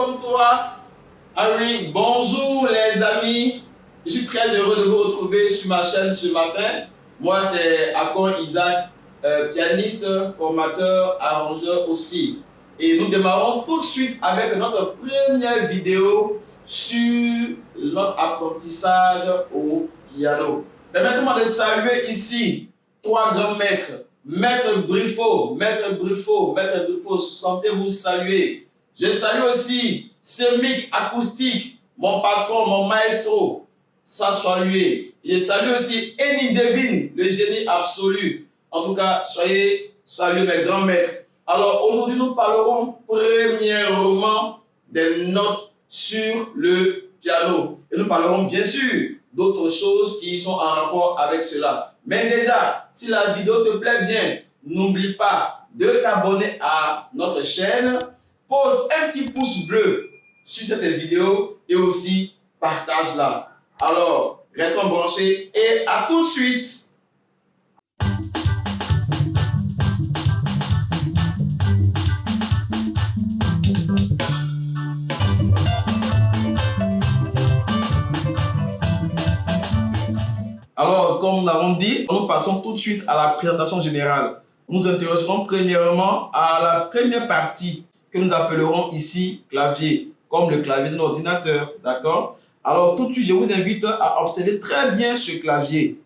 comme toi. Ah oui, bonjour les amis. Je suis très heureux de vous retrouver sur ma chaîne ce matin. Moi, c'est Akon Isaac, pianiste, formateur, arrangeur aussi. Et nous démarrons tout de suite avec notre première vidéo sur notre apprentissage au piano. Permettez-moi de saluer ici trois grands maîtres. Maître Briffaut, sentez-vous saluer. Je salue aussi Semic Acoustique, mon patron, mon maestro, ça soit lui. Je salue aussi Eni Devine, le génie absolu. En tout cas, soyez salués mes grands maîtres. Alors aujourd'hui, nous parlerons premièrement des notes sur le piano. Et nous parlerons bien sûr d'autres choses qui sont en rapport avec cela. Mais déjà, si la vidéo te plaît bien, n'oublie pas de t'abonner à notre chaîne. Pose un petit pouce bleu sur cette vidéo et aussi partage-la. Alors, restons branchés et à tout de suite. Alors, comme nous l'avons dit, nous passons tout de suite à la présentation générale. Nous nous intéresserons premièrement à la première partie que nous appellerons ici clavier, comme le clavier d'un ordinateur, d'accord? Alors, tout de suite, je vous invite à observer très bien ce clavier.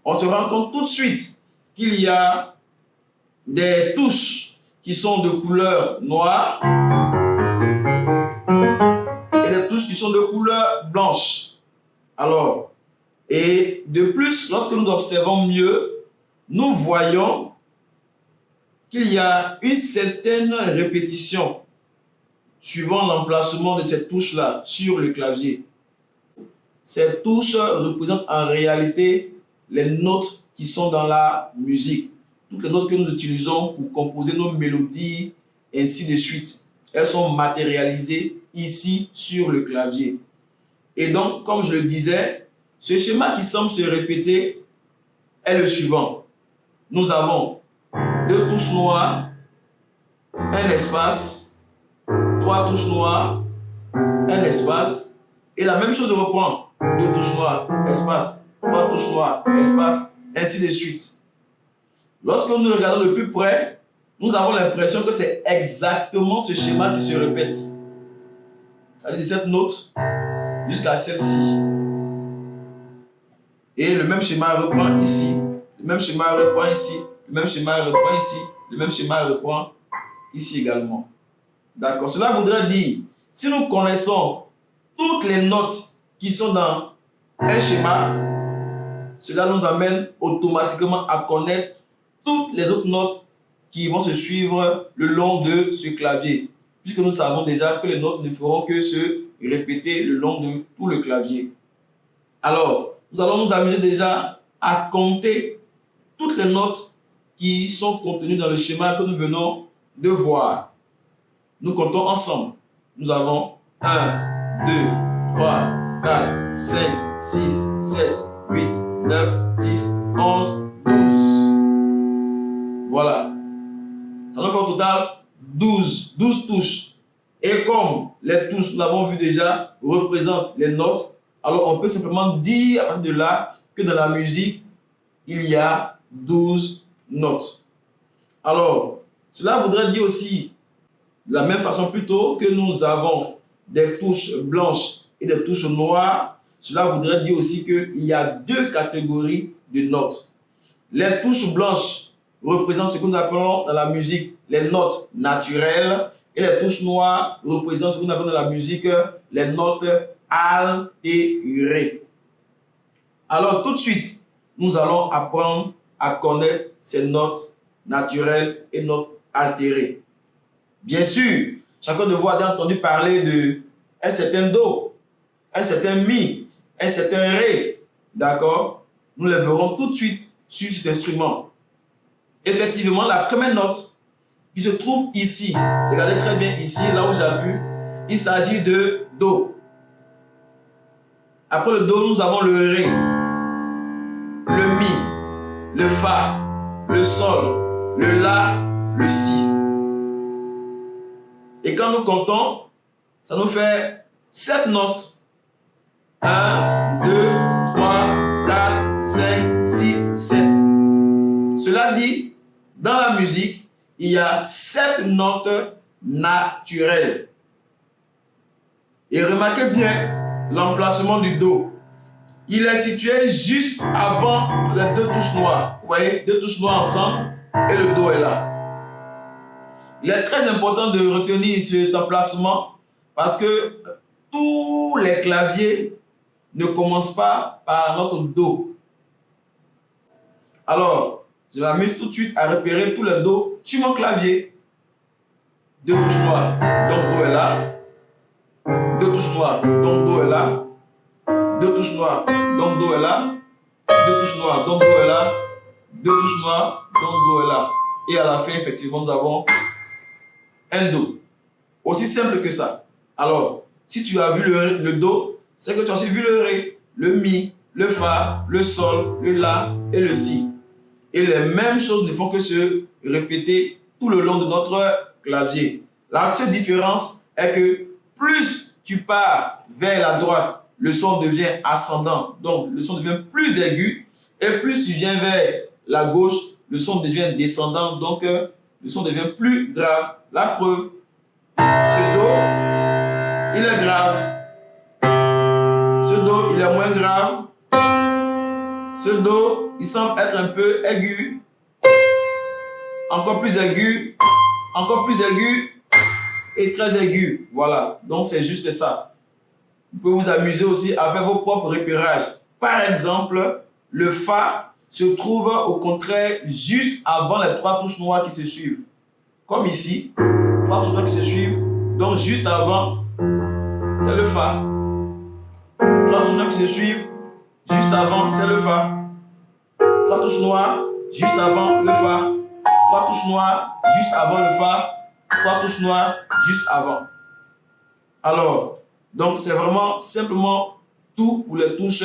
On se rend compte tout de suite qu'il y a des touches qui sont de couleur noire et des touches qui sont de couleur blanche. Alors, et de plus, lorsque nous observons mieux, nous voyons qu'il y a une certaine répétition suivant l'emplacement de cette touche-là sur le clavier. Ces touches représentent en réalité les notes qui sont dans la musique. Toutes les notes que nous utilisons pour composer nos mélodies, ainsi de suite. Elles sont matérialisées ici sur le clavier. Et donc, comme je le disais, ce schéma qui semble se répéter est le suivant. Nous avons deux touches noires, un espace, trois touches noires, un espace, et la même chose reprend. Deux touches noires, espace, trois touches noires, espace, ainsi de suite. Lorsque nous regardons de plus près, nous avons l'impression que c'est exactement ce schéma qui se répète. C'est-à-dire de cette note jusqu'à celle-ci. Et le même schéma reprend ici, le même schéma reprend ici, le même schéma reprend ici, le même schéma reprend ici également. D'accord. Cela voudrait dire, si nous connaissons toutes les notes qui sont dans un schéma, cela nous amène automatiquement à connaître toutes les autres notes qui vont se suivre le long de ce clavier, puisque nous savons déjà que les notes ne feront que se répéter le long de tout le clavier. Alors, nous allons nous amuser déjà à compter toutes les notes qui sont contenues dans le schéma que nous venons de voir. Nous comptons ensemble. Nous avons 1, 2, 3, 4, 5, 6, 7, 8, 9, 10, 11, 12. Voilà. Ça nous fait au total 12 touches. Et comme les touches, nous l'avons vu déjà, représentent les notes, alors on peut simplement dire à partir de là que dans la musique, il y a 12 notes. Alors, cela voudrait dire aussi, de la même façon plutôt, que nous avons des touches blanches et des touches noires. Cela voudrait dire aussi qu'il y a deux catégories de notes. Les touches blanches représentent ce que nous appelons dans la musique les notes naturelles et les touches noires représentent ce que nous appelons dans la musique les notes altérées. Alors tout de suite, nous allons apprendre à connaître ces notes naturelles et notes altérées. Bien sûr, chacun de vous a entendu parler de un certain Do, un certain Mi, un certain Ré. D'accord? Nous les verrons tout de suite sur cet instrument. Effectivement, la première note qui se trouve ici, regardez très bien ici, là où j'appuie, il s'agit de Do. Après le Do, nous avons le Ré, le Mi, le Fa, le Sol, le La, le Si. Et quand nous comptons, ça nous fait 7 notes. 1, 2, 3, 4, 5, 6, 7. Cela dit, dans la musique, il y a 7 notes naturelles. Et remarquez bien l'emplacement du Do. Il est situé juste avant les 2 touches noires. Vous voyez, 2 touches noires ensemble et le Do est là. Il est très important de retenir cet emplacement parce que tous les claviers ne commencent pas par notre Do. Alors, je m'amuse tout de suite à repérer tous les Do sur mon clavier. 2 touches noires, donc Do est là. 2 touches noires, donc Do est là. 2 touches noires, donc Do est là. 2 touches noires, donc Do est là. 2 touches noires, donc Do est là. Et à la fin, effectivement, nous avons un Do. Aussi simple que ça. Alors, si tu as vu le Do, c'est que tu as aussi vu le Ré, le Mi, le Fa, le Sol, le La et le Si. Et les mêmes choses ne font que se répéter tout le long de notre clavier. La seule différence est que plus tu pars vers la droite, le son devient ascendant, donc le son devient plus aigu. Et plus tu viens vers la gauche, le son devient descendant, donc le son devient plus grave. La preuve, ce Do, il est grave. Ce Do, il est moins grave. Ce Do, il semble être un peu aigu. Encore plus aigu. Encore plus aigu. Et très aigu. Voilà. Donc, c'est juste ça. Vous pouvez vous amuser aussi à faire vos propres repérages. Par exemple, le Fa se trouve au contraire juste avant les 3 touches noires qui se suivent. Comme ici. 3 touches noires qui se suivent. Donc, juste avant, c'est le Fa. 3 touches noires qui se suivent. Juste avant, c'est le Fa. 3 touches noires, juste avant le Fa. 3 touches noires, juste avant le Fa. 3 touches noires, juste avant. Alors, donc c'est vraiment simplement tout pour les touches,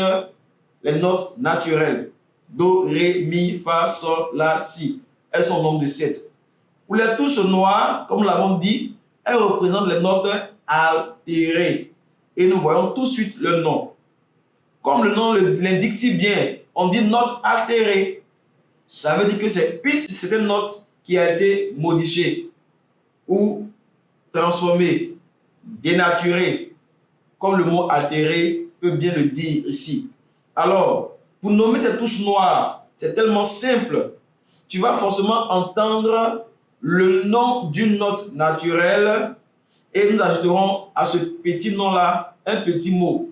les notes naturelles. Do, Ré, Mi, Fa, Sol, La, Si. Elles sont au nombre de 7. Pour les touches noires, comme nous l'avons dit, elles représentent les notes altérées. Et nous voyons tout de suite le nom. Comme le nom l'indique si bien, on dit note altérée. Ça veut dire que c'est une certaine note qui a été modifiée ou transformée, dénaturée, comme le mot altéré peut bien le dire ici. Alors, pour nommer cette touche noire, c'est tellement simple. Tu vas forcément entendre le nom d'une note naturelle et nous ajouterons à ce petit nom-là un petit mot,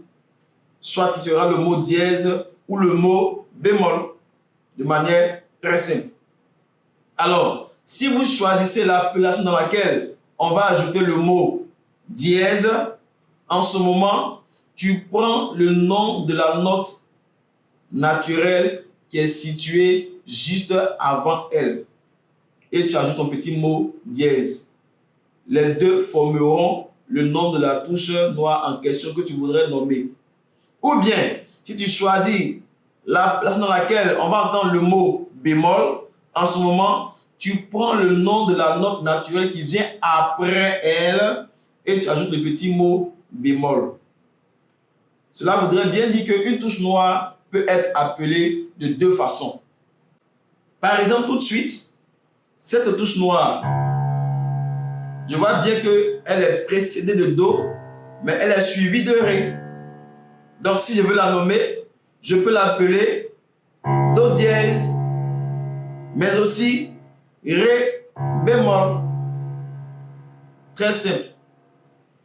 soit qui sera le mot dièse ou le mot bémol, de manière très simple. Alors, si vous choisissez l'appellation dans laquelle on va ajouter le mot dièse, en ce moment, tu prends le nom de la note naturelle qui est située juste avant elle. Et tu ajoutes ton petit mot dièse. Les deux formeront le nom de la touche noire en question que tu voudrais nommer. Ou bien, si tu choisis la place dans laquelle on va entendre le mot bémol, en ce moment, tu prends le nom de la note naturelle qui vient après elle et tu ajoutes le petit mot bémol. Cela voudrait bien dire qu'une touche noire peut être appelée de 2 façons. Par exemple, tout de suite, cette touche noire, je vois bien qu'elle est précédée de Do, mais elle est suivie de Ré. Donc, si je veux la nommer, je peux l'appeler Do dièse, mais aussi Ré bémol. Très simple.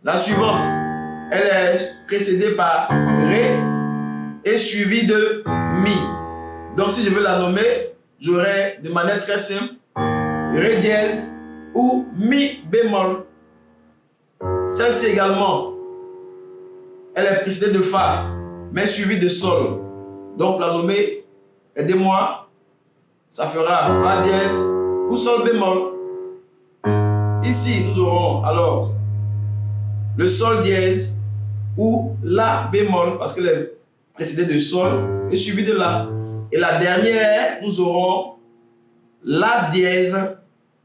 La suivante, elle est précédée par Ré et suivie de Mi. Donc, si je veux la nommer, j'aurai de manière très simple Ré dièse ou Mi bémol. Celle-ci également, elle est précédée de Fa, mais suivie de Sol. Donc, la nommer, aidez-moi, ça fera Fa dièse ou Sol bémol. Ici, nous aurons alors le Sol dièse ou La bémol, parce qu'elle est précédée de Sol et suivie de La. Et la dernière, nous aurons La dièse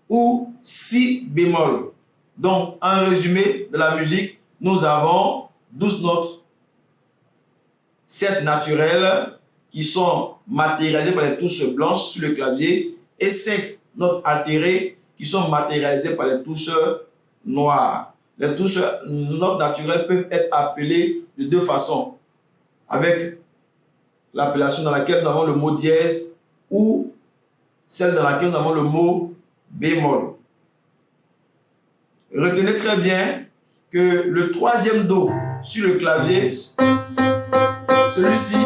ou Si bémol. Donc, en résumé de la musique, nous avons 12 notes, 7 naturelles qui sont matérialisées par les touches blanches sur le clavier et 5 notes altérées qui sont matérialisées par les touches noires. Les touches notes naturelles peuvent être appelées de deux façons, avec l'appellation dans laquelle nous avons le mot dièse ou celle dans laquelle nous avons le mot bémol. Retenez très bien que le troisième Do sur le clavier, celui-ci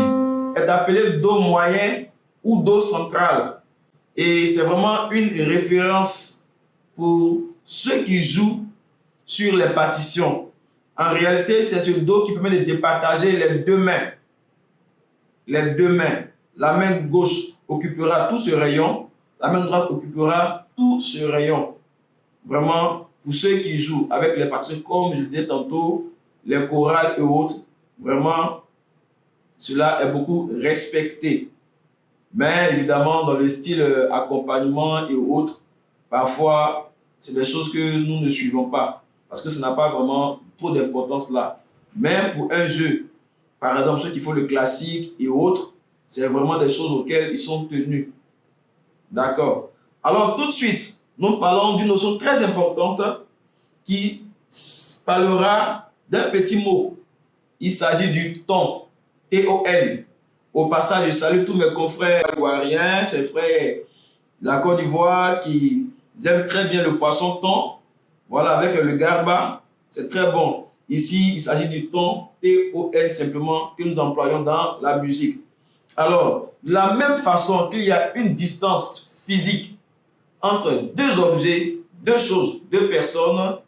est appelé Do moyen ou Do central. Et c'est vraiment une référence pour ceux qui jouent sur les partitions. En réalité, c'est ce Do qui permet de départager les deux mains. Les deux mains. La main gauche occupera tout ce rayon, la main droite occupera tout ce rayon. Vraiment, pour ceux qui jouent avec les partitions, comme je le disais tantôt, les chorales et autres, vraiment, cela est beaucoup respecté. Mais évidemment, dans le style accompagnement et autres, parfois, c'est des choses que nous ne suivons pas. Parce que ça n'a pas vraiment trop d'importance là. Même pour un jeu, par exemple, ceux qui font le classique et autres, c'est vraiment des choses auxquelles ils sont tenus. D'accord. Alors, tout de suite, nous parlons d'une notion très importante qui parlera d'un petit mot. Il s'agit du ton. T-O-N. Au passage, je salue tous mes confrères ivoiriens, ces frères de la Côte d'Ivoire qui aiment très bien le poisson thon. Voilà, avec le garba, c'est très bon. Ici, il s'agit du ton, T-O-N simplement, que nous employons dans la musique. Alors, de la même façon qu'il y a une distance physique entre deux objets, deux choses, deux personnes,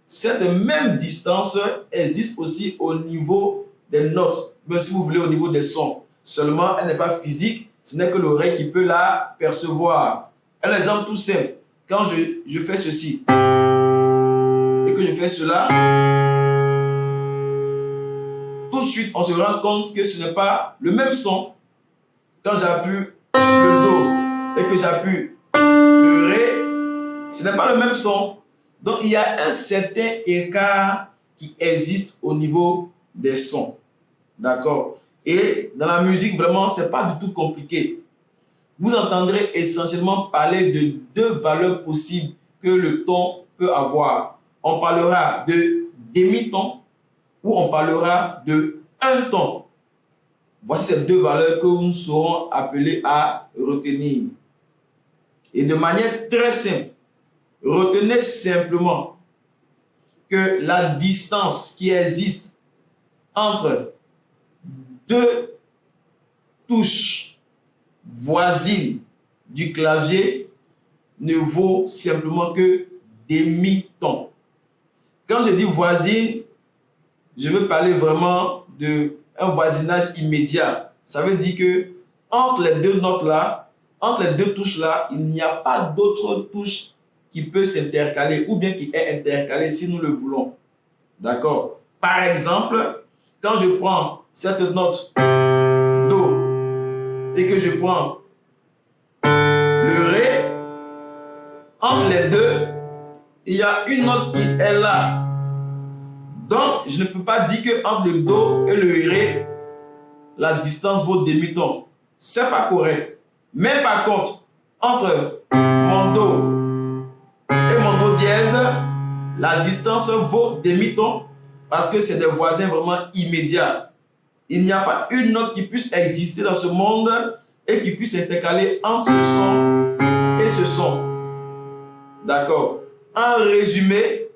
cette même distance existe aussi au niveau des notes, mais si vous voulez au niveau des sons. Seulement, elle n'est pas physique, ce n'est que l'oreille qui peut la percevoir. Un exemple tout simple, quand je fais ceci et que je fais cela, tout de suite, on se rend compte que ce n'est pas le même son. Quand j'appuie le Do et que j'appuie le Ré, ce n'est pas le même son. Donc, il y a un certain écart qui existe au niveau des sons. D'accord? Et dans la musique, vraiment, ce n'est pas du tout compliqué. Vous entendrez essentiellement parler de deux valeurs possibles que le ton peut avoir. On parlera de demi-ton ou on parlera de un ton. Voici ces deux valeurs que nous serons appelés à retenir. Et de manière très simple, retenez simplement que la distance qui existe entre deux touches voisines du clavier ne vaut simplement que demi-ton. Quand je dis voisine, je veux parler vraiment d'un voisinage immédiat. Ça veut dire que entre les deux notes là, entre les deux touches là, il n'y a pas d'autre touche qui peut s'intercaler ou bien qui est intercalée si nous le voulons. D'accord? Par exemple, quand je prends cette note Do et que je prends le Ré, entre les deux, il y a une note qui est là. Donc, je ne peux pas dire que entre le Do et le Ré, la distance vaut demi-ton. C'est pas correct. Mais par contre, entre mon Do et mon Do dièse, la distance vaut demi-ton parce que c'est des voisins vraiment immédiats. Il n'y a pas une note qui puisse exister dans ce monde et qui puisse intercaler entre ce son et ce son. D'accord? En résumé,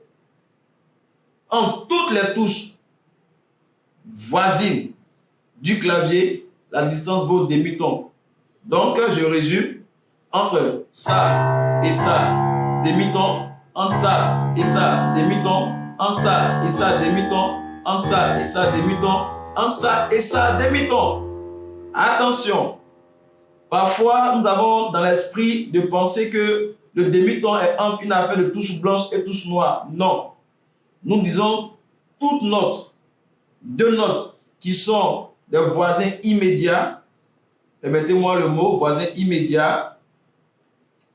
en toutes les touches voisines du clavier, la distance vaut demi-ton. Donc, je résume, entre ça et ça, demi-ton, entre ça et ça, demi-ton, entre ça et ça, demi-ton, entre ça et ça, demi-ton, entre ça et ça, demi-ton. Attention, parfois nous avons dans l'esprit de penser que le demi-ton est entre une affaire de touche blanche et touche noire. Non. Nous disons toutes notes, deux notes qui sont des voisins immédiats, permettez-moi le mot, voisin immédiat,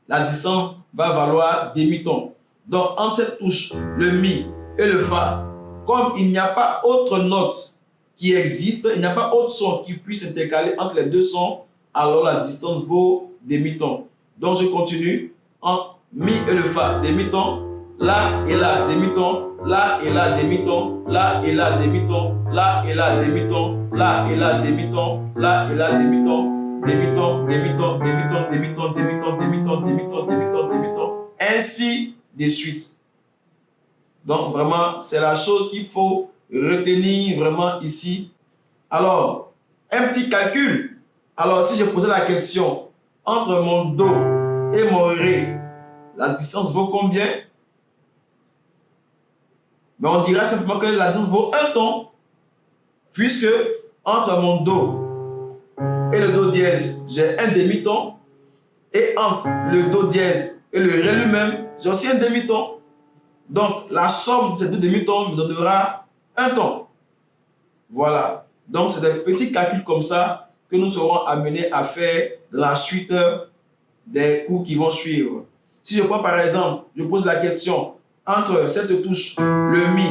la distance va valoir demi-ton. Donc, entre cette touche, le Mi et le Fa, comme il n'y a pas autre note qui existe, il n'y a pas autre son qui puisse intercaler entre les deux sons, alors la distance vaut demi-ton. Donc je continue entre mi et le fa, demi-ton, la et la, demi-ton, la et la, demi-ton, la et la, demi-ton, la et la, demi-ton, la et la, demi-ton, la et la, demi-ton, demi-ton, demi-ton, demi-ton, demi-ton, demi-ton, demi-ton, demi-ton, demi-ton, demi-ton, ainsi de suite. Donc vraiment, c'est la chose qu'il faut retenir vraiment ici. Alors, un petit calcul. Alors, si je posais la question entre mon do et mon ré, la distance vaut combien? Mais on dirait simplement que la distance vaut un ton, puisque entre mon do et le do dièse, j'ai un demi-ton, et entre le do dièse et le ré lui-même, j'ai aussi un demi-ton. Donc, la somme de ces deux demi-tons me donnera un ton. Voilà. Donc, c'est des petits calculs comme ça que nous serons amenés à faire dans la suite des cours qui vont suivre. Si je prends par exemple, je pose la question entre cette touche, le mi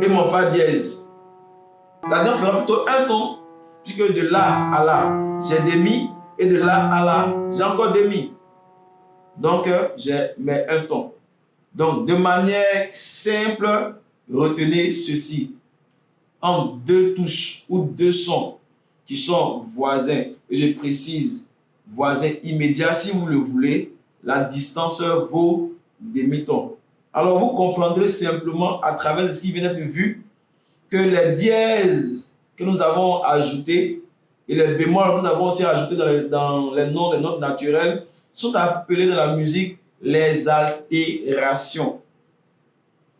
et mon fa dièse, la distance fera plutôt un ton, puisque de là à là, j'ai des mi, et de là à là, j'ai encore des mi. Donc, j'ai mes un ton. Donc, de manière simple, retenez ceci. Entre deux touches ou deux sons qui sont voisins, et je précise voisins immédiats si vous le voulez, la distance vaut demi-ton. Alors, vous comprendrez simplement à travers ce qui vient d'être vu que les dièses que nous avons ajoutés et les bémols que nous avons aussi ajoutés dans les noms des notes naturelles sont appelés dans la musique les altérations.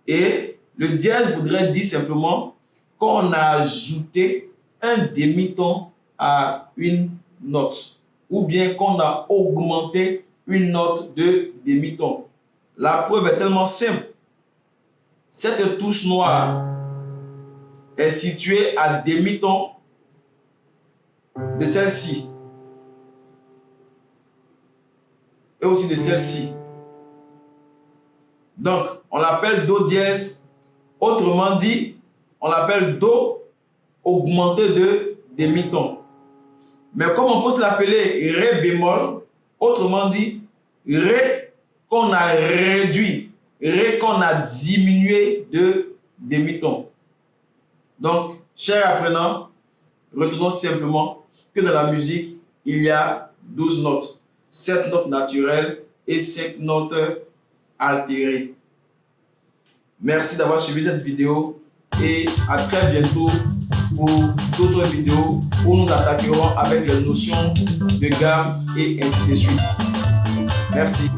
Et le dièse voudrait dire simplement qu'on a ajouté un demi-ton à une note, ou bien qu'on a augmenté une note de demi-ton. La preuve est tellement simple. Cette touche noire est située à demi-ton de celle-ci et aussi de celle-ci. Donc, on l'appelle do dièse. Autrement dit, on l'appelle do augmenté de demi-ton. Mais comme on peut l'appeler ré bémol, autrement dit, ré qu'on a réduit, ré qu'on a diminué de demi-ton. Donc, chers apprenants, retenons simplement que dans la musique, il y a 12 notes. 7 notes naturelles et 5 notes altérées. Merci d'avoir suivi cette vidéo et à très bientôt pour d'autres vidéos où nous attaquerons avec les notions de gamme et ainsi de suite. Merci.